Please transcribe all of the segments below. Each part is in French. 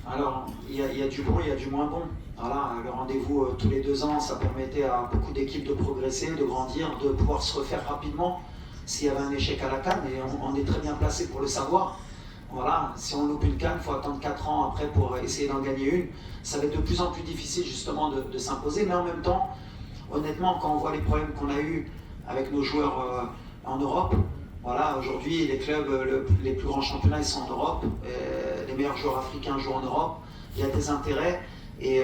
Alors, il y a du bon, il y a du moins bon. Voilà, le rendez-vous tous les 2 ans, ça permettait à beaucoup d'équipes de progresser, de grandir, de pouvoir se refaire rapidement s'il y avait un échec à la CAN, et on est très bien placé pour le savoir. Voilà, si on loupe une CAN, il faut attendre 4 ans après pour essayer d'en gagner une. Ça va être de plus en plus difficile justement de s'imposer, mais en même temps, honnêtement, quand on voit les problèmes qu'on a eus avec nos joueurs en Europe, voilà, aujourd'hui, les clubs, les plus grands championnats, ils sont en Europe. Les meilleurs joueurs africains jouent en Europe. Il y a des intérêts. Et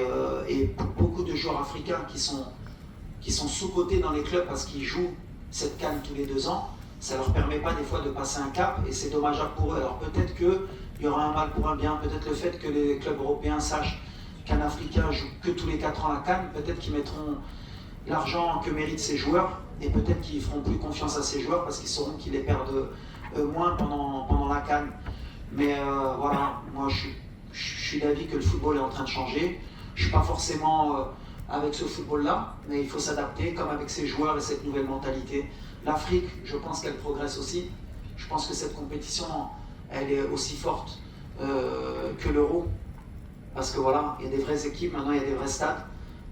beaucoup de joueurs africains qui sont sous-cotés dans les clubs parce qu'ils jouent cette CAN tous les 2 ans, ça ne leur permet pas des fois de passer un cap et c'est dommageable pour eux. Alors peut-être qu'il y aura un mal pour un bien, peut-être le fait que les clubs européens sachent qu'un Africain joue que tous les 4 ans la CAN, peut-être qu'ils mettront l'argent que méritent ces joueurs et peut-être qu'ils feront plus confiance à ces joueurs parce qu'ils sauront qu'ils les perdent moins pendant la CAN. Mais voilà, moi je suis d'avis que le football est en train de changer. Je ne suis pas forcément avec ce football-là, mais il faut s'adapter comme avec ces joueurs et cette nouvelle mentalité. L'Afrique, je pense qu'elle progresse aussi. Je pense que cette compétition, elle est aussi forte que l'Euro. Parce que voilà, il y a des vraies équipes, maintenant il y a des vrais stades.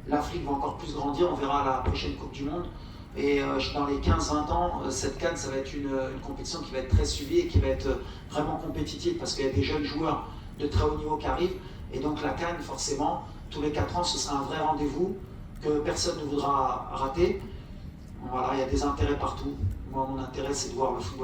L'Afrique va encore plus grandir, on verra à la prochaine Coupe du Monde. Et dans les 15-20 ans, cette CAN, ça va être une compétition qui va être très suivie et qui va être vraiment compétitive parce qu'il y a des jeunes joueurs de très haut niveau qui arrivent. Et donc la CAN, forcément, tous les 4 ans, ce sera un vrai rendez-vous que personne ne voudra rater. Voilà, il y a des intérêts partout. Moi, mon intérêt, c'est de voir le football